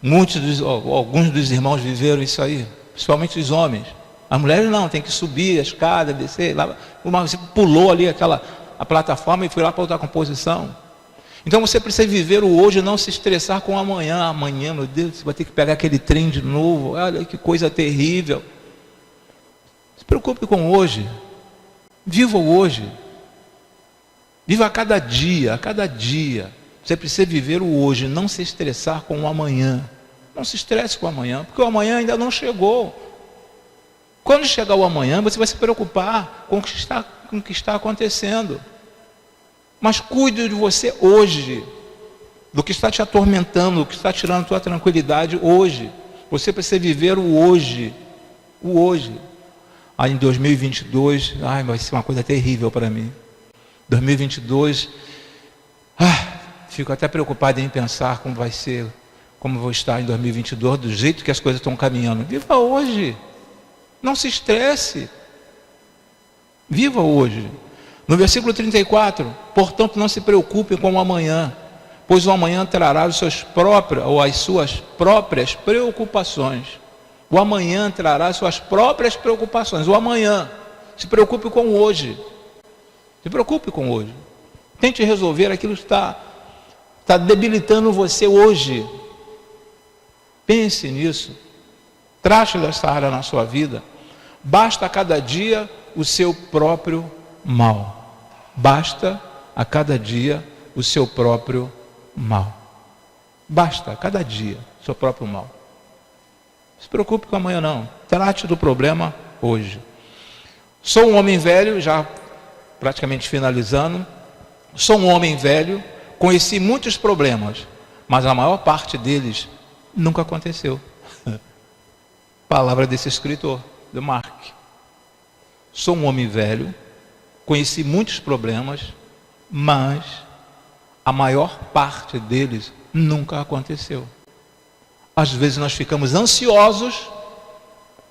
Alguns dos irmãos viveram isso aí, principalmente os homens. As mulheres não, tem que subir a escada, descer, lá, você pulou ali a plataforma e foi lá para outra composição. Então você precisa viver o hoje e não se estressar com o amanhã. Amanhã, meu Deus, você vai ter que pegar aquele trem de novo. Olha que coisa terrível. Se preocupe com o hoje. Viva o hoje. Viva a cada dia, a cada dia. Você precisa viver o hoje, não se estressar com o amanhã. Não se estresse com o amanhã, porque o amanhã ainda não chegou. Quando chegar o amanhã, você vai se preocupar com o que está acontecendo. Mas cuide de você hoje, do que está te atormentando, do que está tirando a tua tranquilidade hoje. Você precisa viver o hoje. O hoje. Aí em 2022, vai ser uma coisa terrível para mim. 2022, fico até preocupado em pensar como vai ser, como vou estar em 2022, do jeito que as coisas estão caminhando. Viva hoje. Não se estresse. Viva hoje. No versículo 34, portanto não se preocupe com o amanhã, pois o amanhã trará as suas próprias preocupações. O amanhã trará as suas próprias preocupações. O amanhã. Se preocupe com o hoje. Se preocupe com o hoje. Tente resolver aquilo que está debilitando você hoje. Pense nisso. Trate dessa área na sua vida. Basta a cada dia o seu próprio mal. Basta a cada dia o seu próprio mal. Basta a cada dia o seu próprio mal. Não se preocupe com amanhã não. Trate do problema hoje. Sou um homem velho, já praticamente finalizando, sou um homem velho, conheci muitos problemas, mas a maior parte deles nunca aconteceu. Palavra desse escritor, do Mark. Sou um homem velho, conheci muitos problemas, mas a maior parte deles nunca aconteceu. Às vezes nós ficamos ansiosos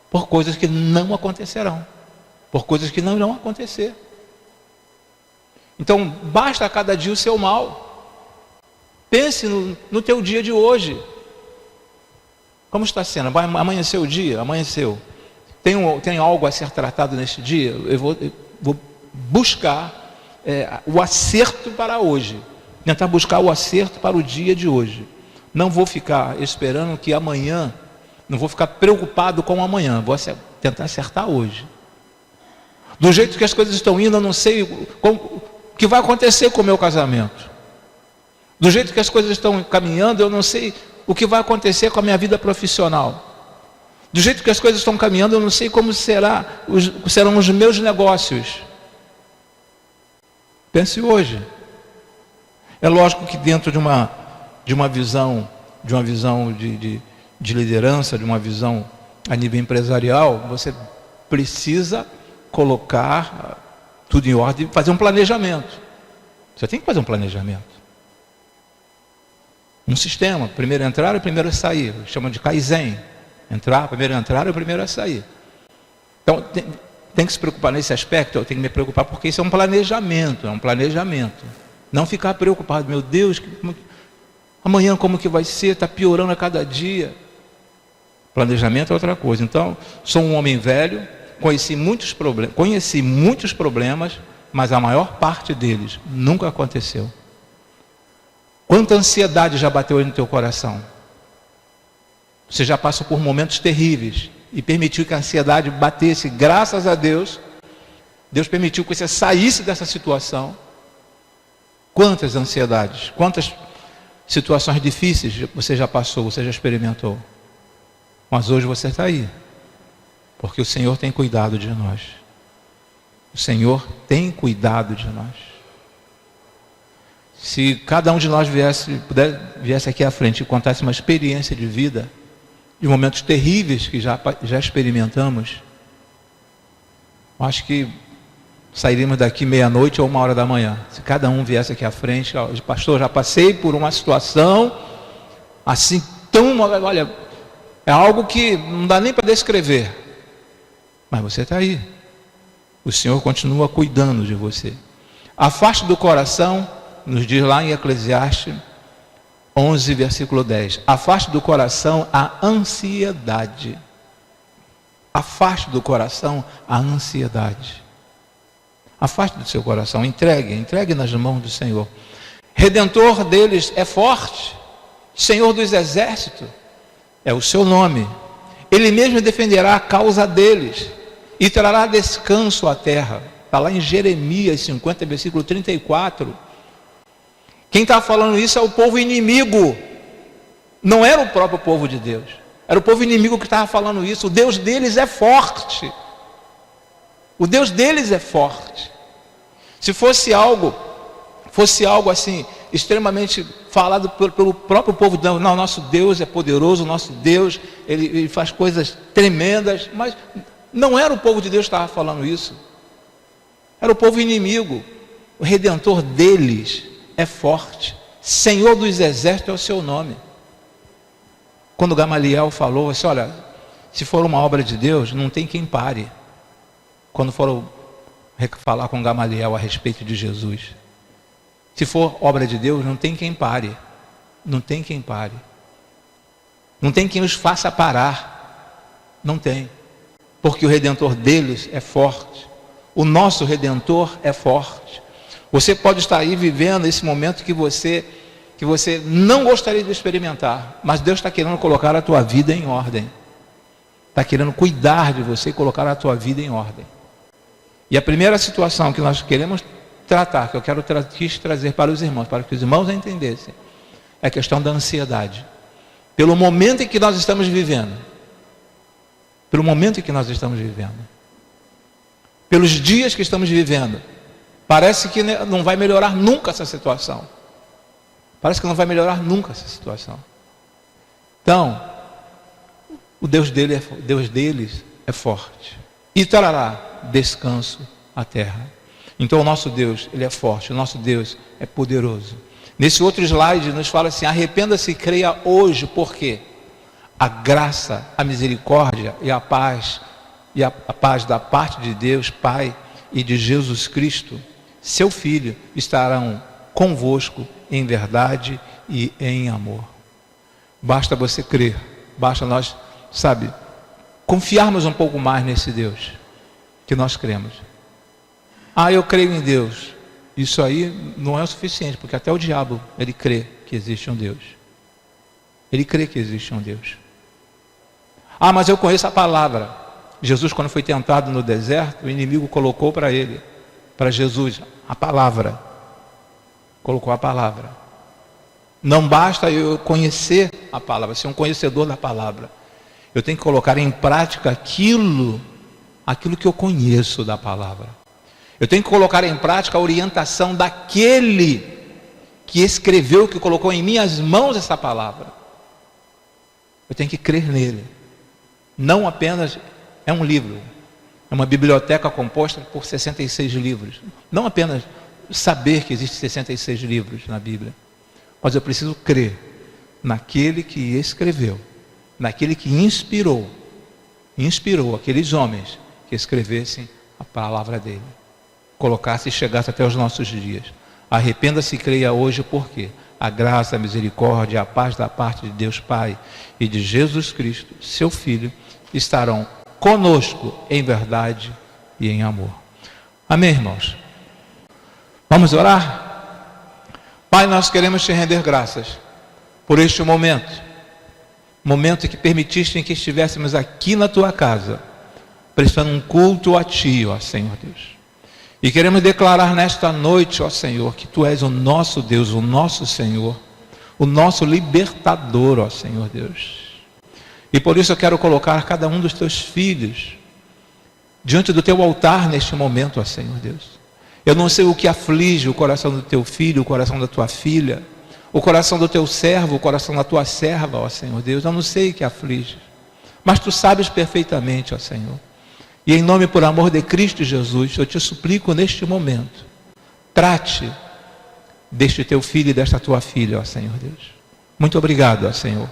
por coisas que não acontecerão, por coisas que não irão acontecer. Então, basta a cada dia o seu mal. Pense no teu dia de hoje. Como está sendo? Vai amanhecer o dia? Amanheceu. Tem algo a ser tratado neste dia? Eu vou buscar o acerto para hoje. Tentar buscar o acerto para o dia de hoje. Não vou ficar esperando que amanhã, não vou ficar preocupado com amanhã. Vou tentar acertar hoje. Do jeito que as coisas estão indo, eu não sei o que vai acontecer com o meu casamento. Do jeito que as coisas estão caminhando, eu não sei o que vai acontecer com a minha vida profissional. Do jeito que as coisas estão caminhando, eu não sei como serão os meus negócios. Pense hoje. É lógico que dentro de uma visão de liderança, de uma visão a nível empresarial, você precisa colocar tudo em ordem e fazer um planejamento. Você tem que fazer um planejamento. Um sistema, primeiro entrar e primeiro sair. Chama de Kaizen. Primeiro entrar e primeiro a sair. Então, tem que se preocupar nesse aspecto. Eu tenho que me preocupar porque isso é um planejamento. Não ficar preocupado. Meu Deus, amanhã como que vai ser? Está piorando a cada dia. Planejamento é outra coisa. Então, sou um homem velho, conheci muitos problemas, mas a maior parte deles nunca aconteceu. Quanta ansiedade já bateu aí no teu coração? Você já passou por momentos terríveis e permitiu que a ansiedade batesse. Graças a Deus, Deus permitiu que você saísse dessa situação. Quantas ansiedades, quantas situações difíceis você já passou, você já experimentou. Mas hoje você está aí, porque o Senhor tem cuidado de nós. O Senhor tem cuidado de nós. Se cada um de nós viesse aqui à frente e contasse uma experiência de vida, de momentos terríveis que já experimentamos, acho que sairíamos daqui meia-noite ou 1h da manhã. Se cada um viesse aqui à frente, pastor, já passei por uma situação assim tão, olha, é algo que não dá nem para descrever. Mas você está aí. O Senhor continua cuidando de você. Afaste do coração, nos diz lá em Eclesiastes 11, versículo 10. Afaste do coração a ansiedade. Afaste do coração a ansiedade. Afaste do seu coração, entregue nas mãos do Senhor. Redentor deles é forte, Senhor dos exércitos, é o seu nome. Ele mesmo defenderá a causa deles e trará descanso à terra. Está lá em Jeremias 50, versículo 34. Quem está falando isso é o povo inimigo. Não era o próprio povo de Deus. Era o povo inimigo que estava falando isso. O Deus deles é forte. O Deus deles é forte. Se fosse algo assim, extremamente falado pelo próprio povo, não, nosso Deus é poderoso, nosso Deus, ele faz coisas tremendas, mas não era o povo de Deus que estava falando isso. Era o povo inimigo. O Redentor deles é forte. Senhor dos exércitos é o seu nome. Quando Gamaliel falou assim, olha, se for uma obra de Deus, não tem quem pare. Quando foram falar com Gamaliel a respeito de Jesus. Se for obra de Deus, não tem quem pare. Não tem quem pare. Não tem quem os faça parar. Não tem. Porque o Redentor deles é forte. O nosso Redentor é forte. Você pode estar aí vivendo esse momento que você não gostaria de experimentar, mas Deus está querendo colocar a tua vida em ordem. Está querendo cuidar de você e colocar a tua vida em ordem. E a primeira situação que nós queremos tratar, que eu quis trazer para os irmãos, para que os irmãos entendessem, é a questão da ansiedade. Pelo momento em que nós estamos vivendo. Pelo momento em que nós estamos vivendo. Pelos dias que estamos vivendo. Parece que não vai melhorar nunca essa situação. Parece que não vai melhorar nunca essa situação. Então, o Deus deles é forte. E trará descanso à terra. Então o nosso Deus, Ele é forte, o nosso Deus é poderoso. Nesse outro slide nos fala assim: arrependa-se e creia hoje, porque a graça, a misericórdia e a paz da parte de Deus, Pai, e de Jesus Cristo, seu Filho, estarão convosco em verdade e em amor. Basta você crer, basta nós, confiarmos um pouco mais nesse Deus que nós cremos. Eu creio em Deus. Isso aí não é o suficiente, porque até o diabo, ele crê que existe um Deus. Ele crê que existe um Deus. Mas eu conheço a palavra. Jesus, quando foi tentado no deserto, o inimigo colocou para ele, para Jesus, a palavra. Colocou a palavra. Não basta eu conhecer a palavra, ser um conhecedor da palavra. Eu tenho que colocar em prática aquilo que eu conheço da palavra. Eu tenho que colocar em prática a orientação daquele que escreveu, que colocou em minhas mãos essa palavra. Eu tenho que crer nele. Não apenas é um livro, é uma biblioteca composta por 66 livros. Não apenas saber que existem 66 livros na Bíblia, mas eu preciso crer naquele que escreveu, naquele que inspirou aqueles homens que escrevessem a palavra dele, colocasse e chegasse até os nossos dias. Arrependa-se e creia hoje, porque a graça, a misericórdia, a paz da parte de Deus Pai e de Jesus Cristo, seu Filho, estarão conosco em verdade e em amor. Amém, irmãos? Vamos orar? Pai, nós queremos te render graças por este momento em que permitiste que estivéssemos aqui na tua casa, prestando um culto a ti, ó Senhor Deus. E queremos declarar nesta noite, ó Senhor, que tu és o nosso Deus, o nosso Senhor, o nosso libertador, ó Senhor Deus. E por isso eu quero colocar cada um dos teus filhos diante do teu altar neste momento, ó Senhor Deus. Eu não sei o que aflige o coração do teu filho, o coração da tua filha, o coração do teu servo, o coração da tua serva, ó Senhor Deus. Eu não sei o que aflige, mas tu sabes perfeitamente, ó Senhor. E em nome, por amor de Cristo Jesus, eu te suplico neste momento, trate deste teu filho e desta tua filha, ó Senhor Deus. Muito obrigado, ó Senhor,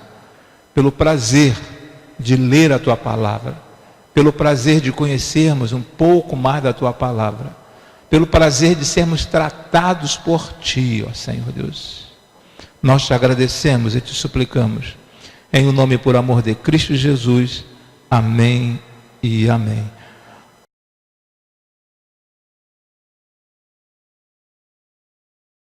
pelo prazer de ler a tua palavra, pelo prazer de conhecermos um pouco mais da tua palavra, pelo prazer de sermos tratados por ti, ó Senhor Deus. Nós te agradecemos e te suplicamos, em o nome, por amor de Cristo Jesus. Amém e amém.